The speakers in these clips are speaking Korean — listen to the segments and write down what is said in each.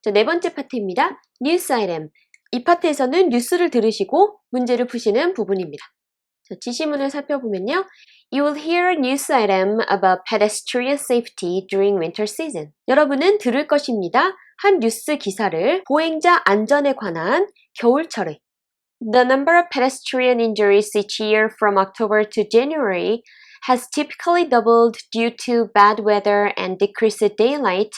자, 네 번째 파트입니다. News item. 이 파트에서는 뉴스를 들으시고 문제를 푸시는 부분입니다. 자, 지시문을 살펴보면요. You will hear a news item about pedestrian safety during winter season. 여러분은 들을 것입니다. 한 뉴스 기사를 보행자 안전에 관한 겨울철에 The number of pedestrian injuries each year from October to January has typically doubled due to bad weather and decreased daylight,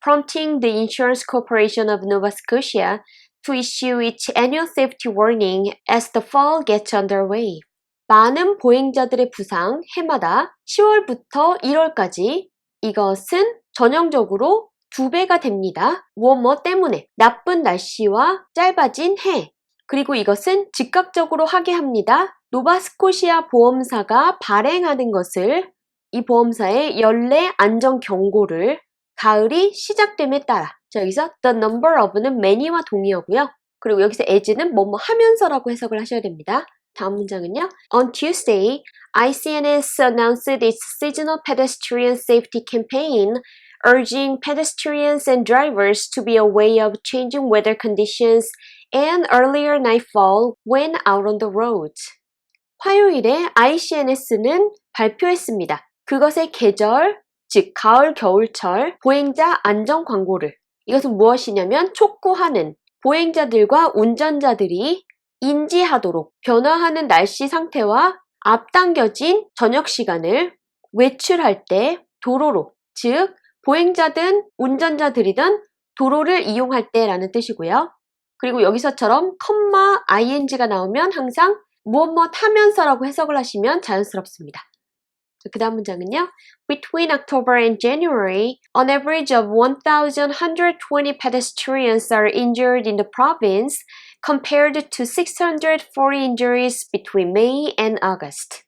prompting the Insurance Corporation of Nova Scotia to issue its annual safety warning as the fall gets underway. 많은 보행자들의 부상 해마다 10월부터 1월까지 이것은 전형적으로 2배가 됩니다. 무엇 때문에 나쁜 날씨와 짧아진 해 그리고 이것은 즉각적으로 하게 합니다. 노바스코시아 보험사가 발행하는 것을 이 보험사의 연례 안전 경고를 가을이 시작됨에 따라 자 여기서 the number of는 many와 동의어고요. 그리고 여기서 as는 뭐뭐 하면서라고 해석을 하셔야 됩니다. 다음 문장은요. On Tuesday, ICNS announced its seasonal pedestrian safety campaign urging pedestrians and drivers to be aware of changing weather conditions and earlier nightfall when out on the road. 화요일에 ICNS는 발표했습니다. 그것의 계절, 즉 가을, 겨울철 보행자 안전 광고를 이것은 무엇이냐면 촉구하는 보행자들과 운전자들이 인지하도록 변화하는 날씨 상태와 앞당겨진 저녁 시간을 외출할 때 도로로 즉 보행자든 운전자들이든 도로를 이용할 때라는 뜻이고요. 그리고 여기서처럼 컴마 ing가 나오면 항상 무엇 하면서라고 해석을 하시면 자연스럽습니다. 그 다음 문장은요. Between October and January, an average of 1,120 pedestrians are injured in the province compared to 640 injuries between May and August.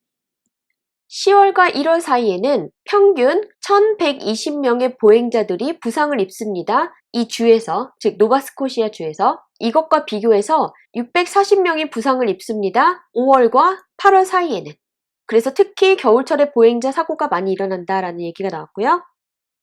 10월과 1월 사이에는 평균 1,120명의 보행자들이 부상을 입습니다. 이 주에서, 즉 노바스코시아 주에서 이것과 비교해서 640명이 부상을 입습니다. 5월과 8월 사이에는. 그래서 특히 겨울철에 보행자 사고가 많이 일어난다라는 얘기가 나왔고요.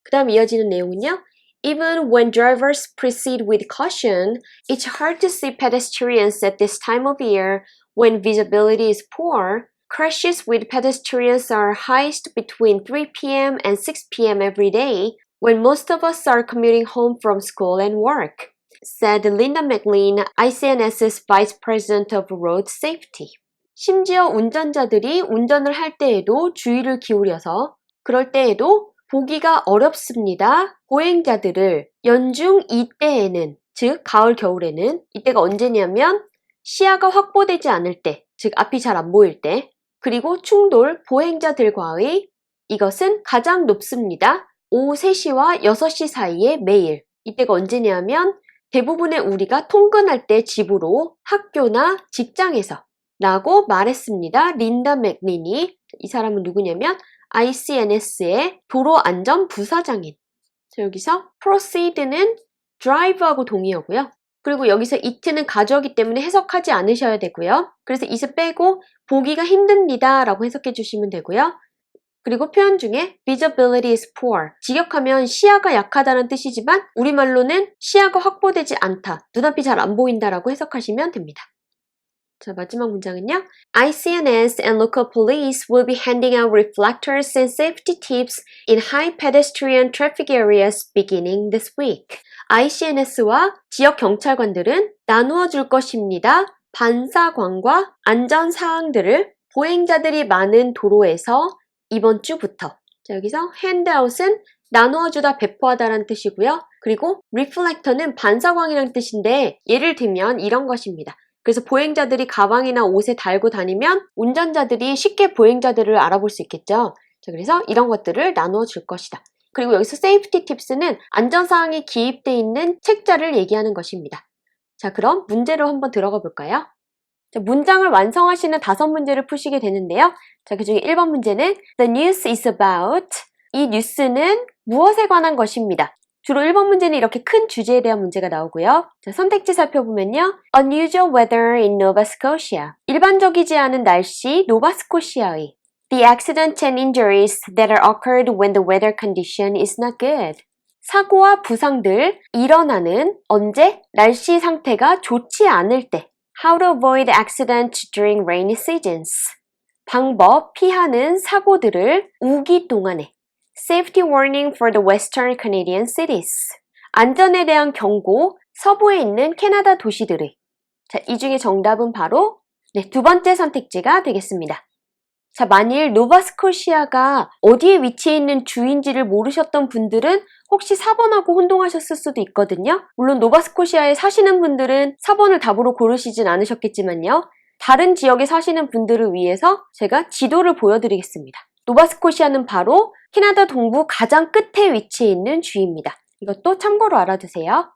그 다음 이어지는 내용은요. Even when drivers proceed with caution, it's hard to see pedestrians at this time of year when visibility is poor. Crashes with pedestrians are highest between 3 p.m. and 6 p.m. every day when most of us are commuting home from school and work, said Linda McLean, ICNS's Vice President of Road Safety. 심지어 운전자들이 운전을 할 때에도 주의를 기울여서 그럴 때에도 보기가 어렵습니다. 보행자들을 연중 이때에는 즉 가을 겨울에는 이때가 언제냐면 시야가 확보되지 않을 때 즉 앞이 잘 안 보일 때 그리고 충돌 보행자들과의 이것은 가장 높습니다. 오후 3시와 6시 사이에 매일 이때가 언제냐면 대부분의 우리가 통근할 때 집으로 학교나 직장에서 라고 말했습니다. 린다 맥린이 이 사람은 누구냐면 ICNS의 도로안전 부사장인 자, 여기서 proceed는 drive하고 동의어고요. 그리고 여기서 it는 가주어기 때문에 해석하지 않으셔야 되고요. 그래서 it을 빼고 보기가 힘듭니다 라고 해석해 주시면 되고요. 그리고 표현 중에 visibility is poor 직역하면 시야가 약하다는 뜻이지만 우리말로는 시야가 확보되지 않다 눈앞이 잘 안 보인다라고 해석하시면 됩니다. 자, 마지막 문장은요. ICNS and local police will be handing out reflectors and safety tips in high pedestrian traffic areas beginning this week. ICNS와 지역 경찰관들은 나누어 줄 것입니다. 반사광과 안전사항들을 보행자들이 많은 도로에서 이번 주부터 자, 여기서 handout은 나누어주다 배포하다라는 뜻이고요. 그리고 reflector는 반사광이라는 뜻인데 예를 들면 이런 것입니다. 그래서 보행자들이 가방이나 옷에 달고 다니면 운전자들이 쉽게 보행자들을 알아볼 수 있겠죠. 자, 그래서 이런 것들을 나누어 줄 것이다. 그리고 여기서 safety tips는 안전사항이 기입되어 있는 책자를 얘기하는 것입니다. 자, 그럼 문제로 한번 들어가 볼까요? 자, 문장을 완성하시는 5문제를 푸시게 되는데요. 자, 그 중에 1번 문제는 The news is about 이 뉴스는 무엇에 관한 것입니다. 주로 1번 문제는 이렇게 큰 주제에 대한 문제가 나오고요. 자, 선택지 살펴보면요. Unusual weather in Nova Scotia. 일반적이지 않은 날씨, 노바스코시아의 The accidents and injuries that are occurred when the weather condition is not good. 사고와 부상들 일어나는 언제? 날씨 상태가 좋지 않을 때. How to avoid accidents during rainy seasons. 방법, 피하는 사고들을 우기 동안에. Safety warning for the Western Canadian cities. 안전에 대한 경고, 서부에 있는 캐나다 도시들의. 자, 이 중에 정답은 바로 두 번째 선택지가 되겠습니다. 자, 만일 노바스코시아가 어디에 위치해 있는 주인지를 모르셨던 분들은 혹시 4번하고 혼동하셨을 수도 있거든요. 물론 노바스코시아에 사시는 분들은 4번을 답으로 고르시진 않으셨겠지만요. 다른 지역에 사시는 분들을 위해서 제가 지도를 보여드리겠습니다. 노바스코시아는 바로 캐나다 동부 가장 끝에 위치해 있는 주입니다. 이것도 참고로 알아두세요.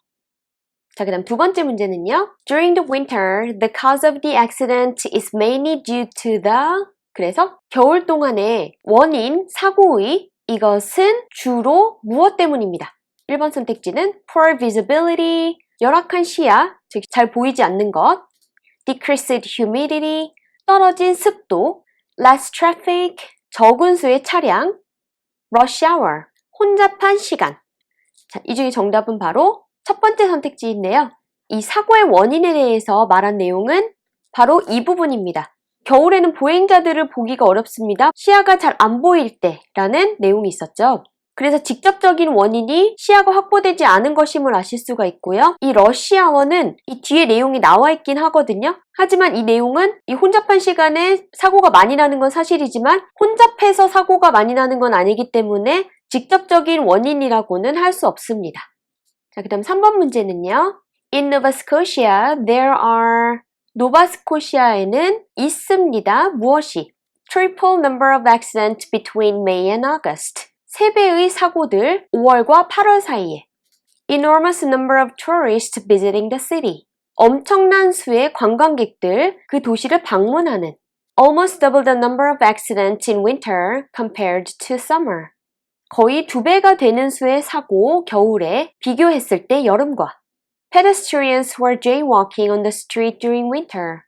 자, 그 다음 두 번째 문제는요. During the winter, the cause of the accident is mainly due to the... 그래서 겨울 동안의 원인, 사고의 이것은 주로 무엇 때문입니다. 1번 선택지는 poor visibility, 열악한 시야, 즉 잘 보이지 않는 것, decreased humidity, 떨어진 습도, less traffic, 적은 수의 차량, rush hour, 혼잡한 시간. 자, 이 중에 정답은 바로 첫 번째 선택지인데요. 이 사고의 원인에 대해서 말한 내용은 바로 이 부분입니다. 겨울에는 보행자들을 보기가 어렵습니다. 시야가 잘 안 보일 때 라는 내용이 있었죠. 그래서 직접적인 원인이 시야가 확보되지 않은 것임을 아실 수가 있고요. 이 러시아워는 이 뒤에 내용이 나와 있긴 하거든요. 하지만 이 내용은 이 혼잡한 시간에 사고가 많이 나는 건 사실이지만 혼잡해서 사고가 많이 나는 건 아니기 때문에 직접적인 원인이라고는 할 수 없습니다. 자, 그 다음 3번 문제는요. In Nova Scotia, there are... 노바스코시아에는 있습니다. 무엇이? Triple number of accidents between May and August. 3배의 사고들 5월과 8월 사이에. Enormous number of tourists visiting the city. 엄청난 수의 관광객들 그 도시를 방문하는. Almost double the number of accidents in winter compared to summer. 거의 2배가 되는 수의 사고 겨울에 비교했을 때 여름과. Pedestrians were jaywalking on the street during winter.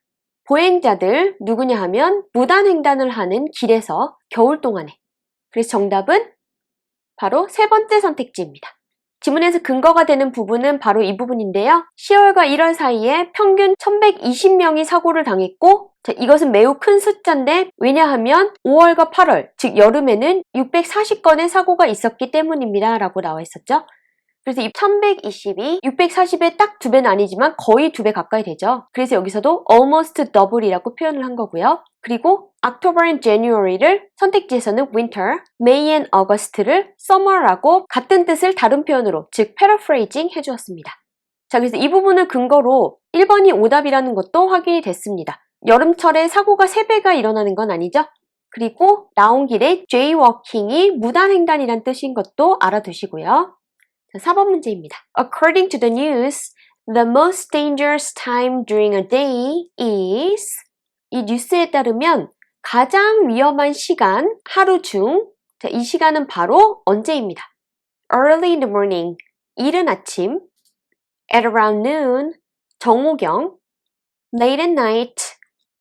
보행자들 누구냐 하면 무단횡단을 하는 길에서 겨울 동안에. 그래서 정답은 바로 세 번째 선택지입니다. 지문에서 근거가 되는 부분은 바로 이 부분인데요. 10월과 1월 사이에 평균 1120명이 사고를 당했고 이것은 매우 큰 숫자인데 왜냐하면 5월과 8월, 즉 여름에는 640건의 사고가 있었기 때문입니다. 라고 나와 있었죠. 그래서 이 1120이 640의 딱 2배는 아니지만 거의 2배 가까이 되죠. 그래서 여기서도 almost double이라고 표현을 한 거고요. 그리고 October and January를 선택지에서는 winter, May and August를 summer라고 같은 뜻을 다른 표현으로, 즉 paraphrasing 해주었습니다. 자, 그래서 이 부분을 근거로 1번이 오답이라는 것도 확인이 됐습니다. 여름철에 사고가 3배가 일어나는 건 아니죠? 그리고 나온 길에 jaywalking이 무단횡단이란 뜻인 것도 알아두시고요. 자, 4번 문제입니다. According to the news, the most dangerous time during a day is... 이 뉴스에 따르면 가장 위험한 시간, 하루 중, 자, 이 시간은 바로 언제입니다. Early in the morning, 이른 아침, at around noon, 정오경, late at night,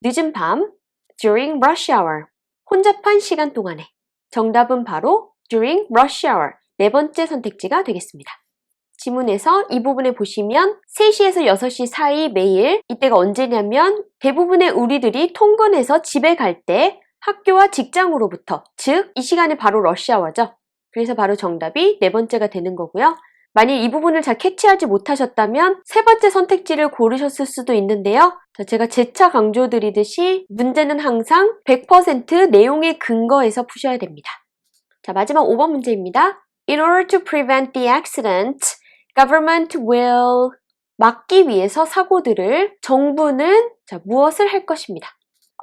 늦은 밤, during rush hour, 혼잡한 시간 동안에. 정답은 바로 during rush hour, 네 번째 선택지가 되겠습니다. 지문에서 이 부분에 보시면 3시에서 6시 사이 매일, 이때가 언제냐면 대부분의 우리들이 통근해서 집에 갈 때 학교와 직장으로부터, 즉 이 시간이 바로 러시아워죠. 그래서 바로 정답이 네 번째가 되는 거고요. 만일 이 부분을 잘 캐치하지 못하셨다면 세 번째 선택지를 고르셨을 수도 있는데요. 제가 재차 강조드리듯이 문제는 항상 100% 내용에 근거해서 푸셔야 됩니다. 자, 마지막 5번 문제입니다. In order to prevent the accident, government will 막기 위해서 사고들을 정부는 무엇을 할 것입니다.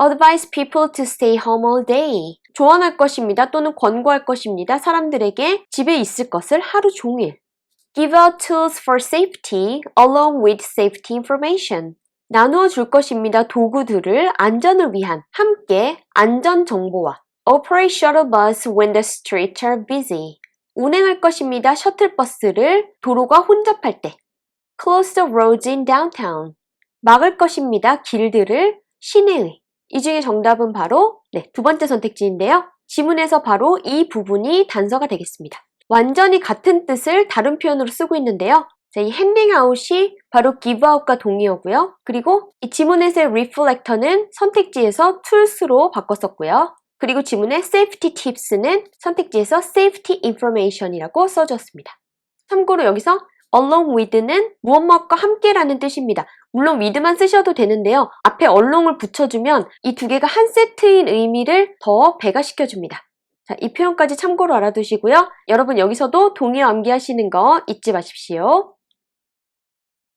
Advise people to stay home all day. 조언할 것입니다. 또는 권고할 것입니다. 사람들에게 집에 있을 것을 하루 종일. Give out tools for safety along with safety information. 나누어 줄 것입니다. 도구들을 안전을 위한 함께 안전 정보와 Operate shuttle bus when the streets are busy. 운행할 것입니다. 셔틀버스를 도로가 혼잡할 때. Close the roads in downtown. 막을 것입니다. 길들을 시내의. 이 중에 정답은 바로 두 번째 선택지인데요. 지문에서 바로 이 부분이 단서가 되겠습니다. 완전히 같은 뜻을 다른 표현으로 쓰고 있는데요. 자, 이 handing out이 바로 give out과 동의어고요. 그리고 이 지문에서의 reflector는 선택지에서 tools로 바꿨었고요. 그리고 지문의 safety tips는 선택지에서 safety information이라고 써주었습니다. 참고로 여기서 along with는 무엇무엇과 함께라는 뜻입니다. 물론 with만 쓰셔도 되는데요. 앞에 along을 붙여주면 이 두 개가 한 세트인 의미를 더 배가시켜줍니다. 자, 이 표현까지 참고로 알아두시고요. 여러분 여기서도 동의어 암기하시는 거 잊지 마십시오.